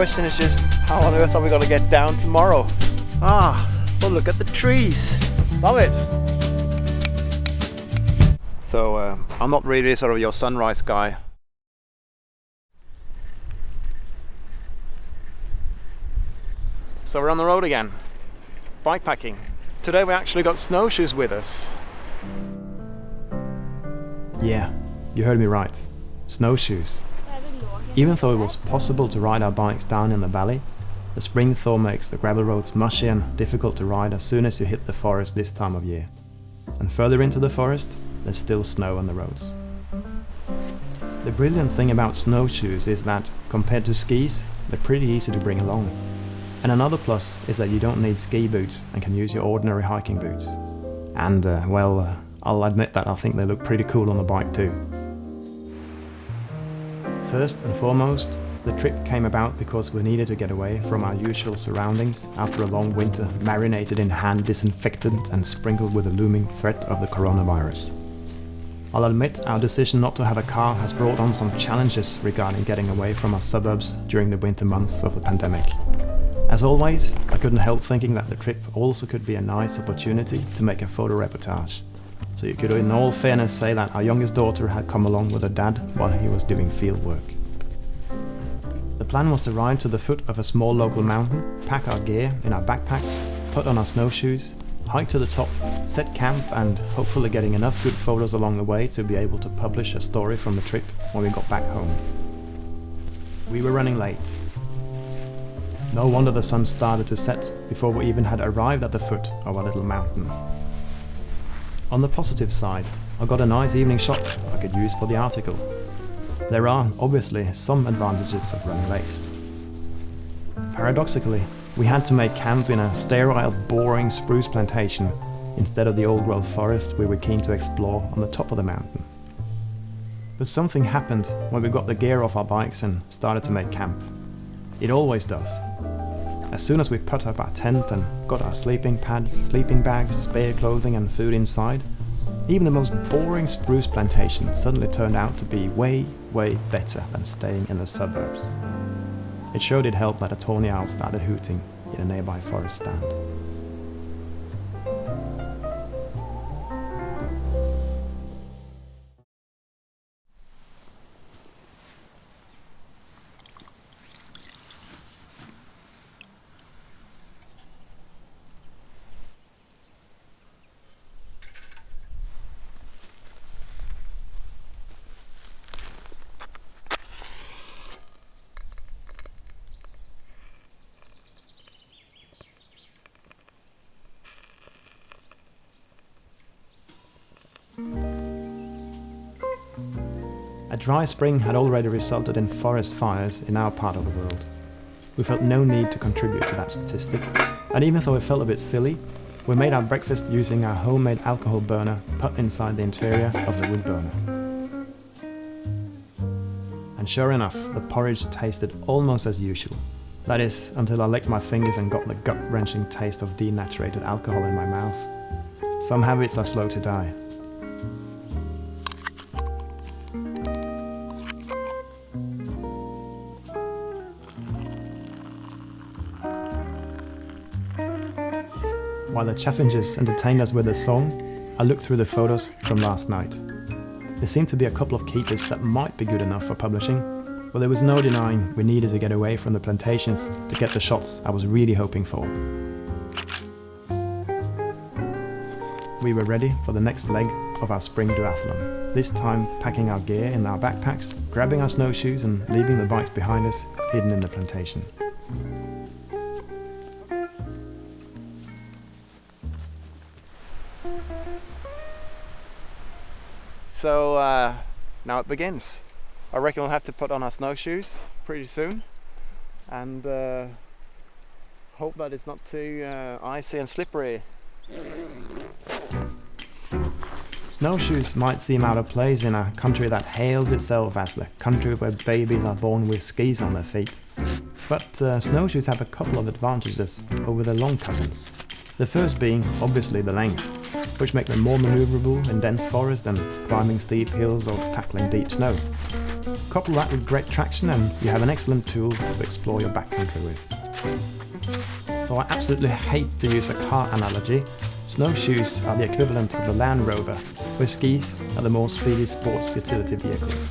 question is just, how on earth are we going to get down tomorrow? But look at the trees. Love it. So I'm not really sort of your sunrise guy. So we're on the road again, bikepacking. Today we actually got snowshoes with us. Yeah, you heard me right. Snowshoes. Even though it was possible to ride our bikes down in the valley, the spring thaw makes the gravel roads mushy and difficult to ride as soon as you hit the forest this time of year. And further into the forest, there's still snow on the roads. The brilliant thing about snowshoes is that, compared to skis, they're pretty easy to bring along. And another plus is that you don't need ski boots and can use your ordinary hiking boots. And, I'll admit that I think they look pretty cool on the bike too. First and foremost, the trip came about because we needed to get away from our usual surroundings after a long winter marinated in hand disinfectant and sprinkled with the looming threat of the coronavirus. I'll admit our decision not to have a car has brought on some challenges regarding getting away from our suburbs during the winter months of the pandemic. As always, I couldn't help thinking that the trip also could be a nice opportunity to make a photo reportage. So you could in all fairness say that our youngest daughter had come along with her dad while he was doing field work. The plan was to ride to the foot of a small local mountain, pack our gear in our backpacks, put on our snowshoes, hike to the top, set camp and hopefully getting enough good photos along the way to be able to publish a story from the trip when we got back home. We were running late. No wonder the sun started to set before we even had arrived at the foot of our little mountain. On the positive side, I got a nice evening shot I could use for the article. There are obviously some advantages of running late. Paradoxically, we had to make camp in a sterile, boring spruce plantation instead of the old-growth forest we were keen to explore on the top of the mountain. But something happened when we got the gear off our bikes and started to make camp. It always does. As soon as we put up our tent and got our sleeping pads, sleeping bags, spare clothing and food inside, even the most boring spruce plantation suddenly turned out to be way, way better than staying in the suburbs. It sure did help that a tawny owl started hooting in a nearby forest stand. A dry spring had already resulted in forest fires in our part of the world. We felt no need to contribute to that statistic, and even though it felt a bit silly, we made our breakfast using our homemade alcohol burner put inside the interior of the wood burner. And sure enough, the porridge tasted almost as usual. That is, until I licked my fingers and got the gut-wrenching taste of denaturated alcohol in my mouth. Some habits are slow to die. While the chaffinches entertained us with a song, I looked through the photos from last night. There seemed to be a couple of keepers that might be good enough for publishing, but there was no denying we needed to get away from the plantations to get the shots I was really hoping for. We were ready for the next leg of our spring duathlon, this time packing our gear in our backpacks, grabbing our snowshoes and leaving the bikes behind us, hidden in the plantation. So now it begins. I reckon we'll have to put on our snowshoes pretty soon and hope that it's not too icy and slippery. Snowshoes might seem out of place in a country that hails itself as the country where babies are born with skis on their feet. But snowshoes have a couple of advantages over their long cousins. The first being obviously the length, which make them more maneuverable in dense forest than climbing steep hills or tackling deep snow. Couple that with great traction and you have an excellent tool to explore your backcountry with. Though I absolutely hate to use a car analogy, snowshoes are the equivalent of the Land Rover, where skis are the more speedy sports utility vehicles.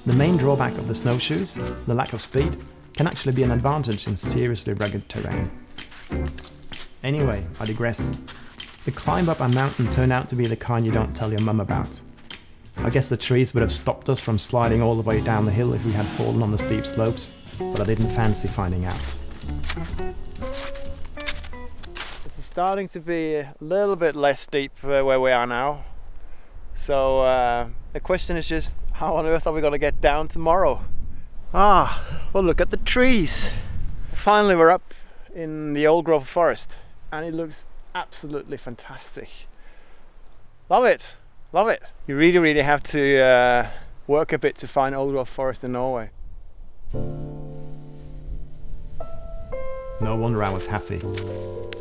The main drawback of the snowshoes, the lack of speed, can actually be an advantage in seriously rugged terrain. Anyway, I digress. The climb up a mountain turned out to be the kind you don't tell your mum about. I guess the trees would have stopped us from sliding all the way down the hill if we had fallen on the steep slopes, but I didn't fancy finding out. It's starting to be a little bit less steep where we are now. So the question is just, how on earth are we going to get down tomorrow? Well, look at the trees. Finally we're up in the old growth forest and it looks absolutely fantastic. Love it, love it. You really have to work a bit to find old growth forest in Norway. No wonder I was happy.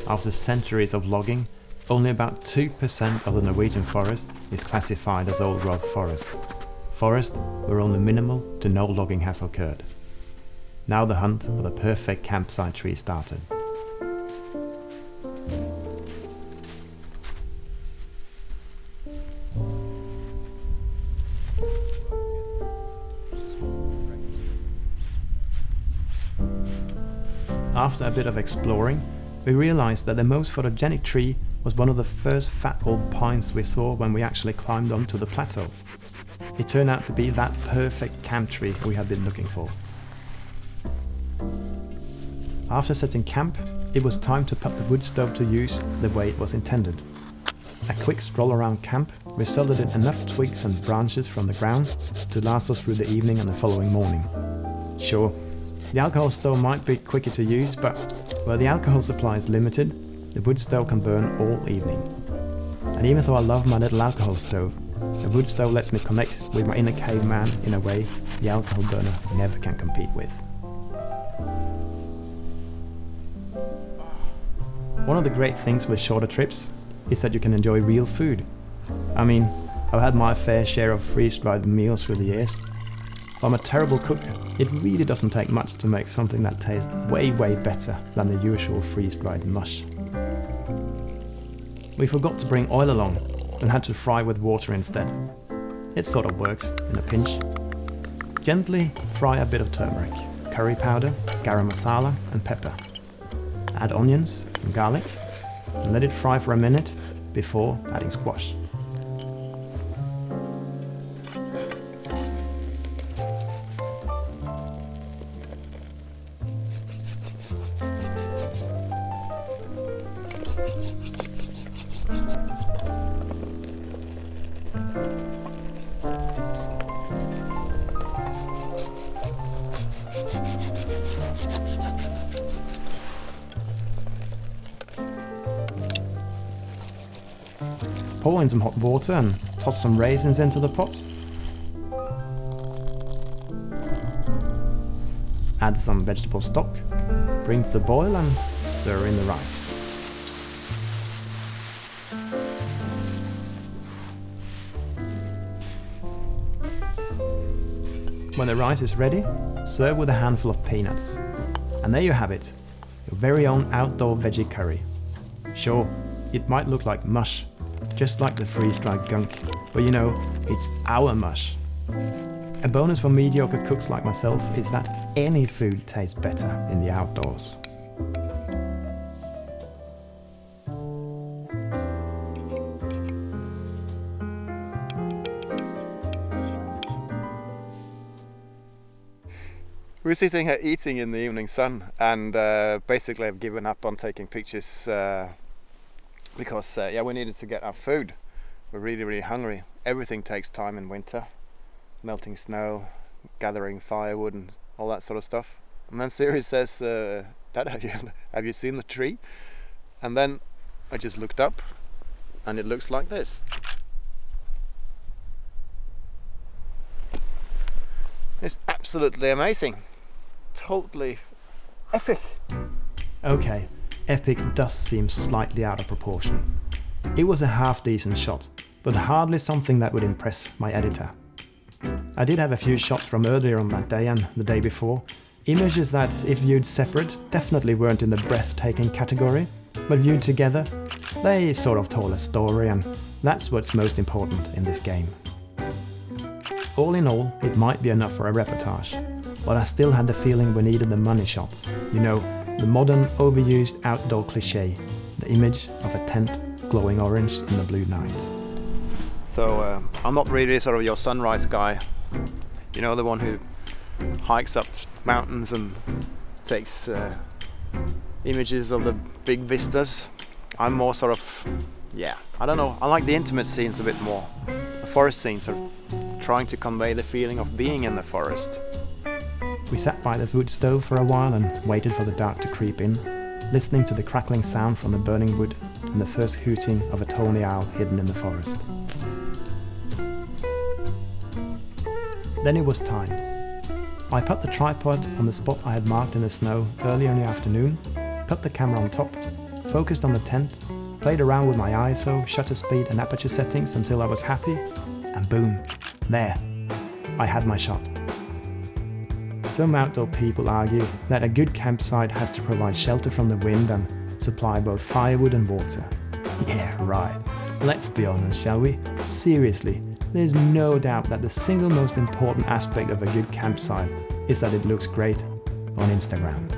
After centuries of logging, only about 2% of the Norwegian forest is classified as old growth forest. Forest where only minimal to no logging has occurred. Now the hunt for the perfect campsite tree started. After a bit of exploring, we realized that the most photogenic tree was one of the first fat old pines we saw when we actually climbed onto the plateau. It turned out to be that perfect camp tree we had been looking for. After setting camp, it was time to put the wood stove to use the way it was intended. A quick stroll around camp resulted in enough twigs and branches from the ground to last us through the evening and the following morning. Sure, the alcohol stove might be quicker to use, but where the alcohol supply is limited, the wood stove can burn all evening. And even though I love my little alcohol stove, the wood stove lets me connect with my inner caveman in a way the alcohol burner never can compete with. One of the great things with shorter trips is that you can enjoy real food. I mean, I've had my fair share of freeze-dried meals through the years. I'm a terrible cook. It really doesn't take much to make something that tastes way better than the usual freeze-dried mush. We forgot to bring oil along and had to fry with water instead. It sort of works in a pinch. Gently fry a bit of turmeric, curry powder, garam masala and pepper. Add onions and garlic and let it fry for a minute before adding squash. Pour in some hot water and toss some raisins into the pot. Add some vegetable stock, bring to the boil and stir in the rice. When the rice is ready, serve with a handful of peanuts. And there you have it, your very own outdoor veggie curry. Sure, it might look like mush, just like the freeze-dried gunk, but you know, it's our mush. A bonus for mediocre cooks like myself is that any food tastes better in the outdoors. We're sitting here eating in the evening sun and basically I've given up on taking pictures because we needed to get our food. We're really hungry. Everything takes time in winter. Melting snow, gathering firewood and all that sort of stuff. And then Siri says, Dad, have you seen the tree? And then I just looked up and it looks like this. It's absolutely amazing. Totally epic. Okay, epic does seem slightly out of proportion. It was a half-decent shot, but hardly something that would impress my editor. I did have a few shots from earlier on that day and the day before. Images that, if viewed separate, definitely weren't in the breathtaking category, but viewed together, they sort of told a story, and that's what's most important in this game. All in all, it might be enough for a reportage, but I still had the feeling we needed the money shots. You know, the modern, overused outdoor cliché, the image of a tent glowing orange in the blue night. So, I'm not really sort of your sunrise guy. You know, the one who hikes up mountains and takes images of the big vistas. I'm more sort of, yeah, I don't know, I like the intimate scenes a bit more. The forest scenes are trying to convey the feeling of being in the forest. We sat by the wood stove for a while and waited for the dark to creep in, listening to the crackling sound from the burning wood and the first hooting of a tawny owl hidden in the forest. Then it was time. I put the tripod on the spot I had marked in the snow earlier in the afternoon, put the camera on top, focused on the tent, played around with my ISO, shutter speed and aperture settings until I was happy, and boom, there, I had my shot. Some outdoor people argue that a good campsite has to provide shelter from the wind and supply both firewood and water. Yeah, right. Let's be honest, shall we? Seriously, there's no doubt that the single most important aspect of a good campsite is that it looks great on Instagram.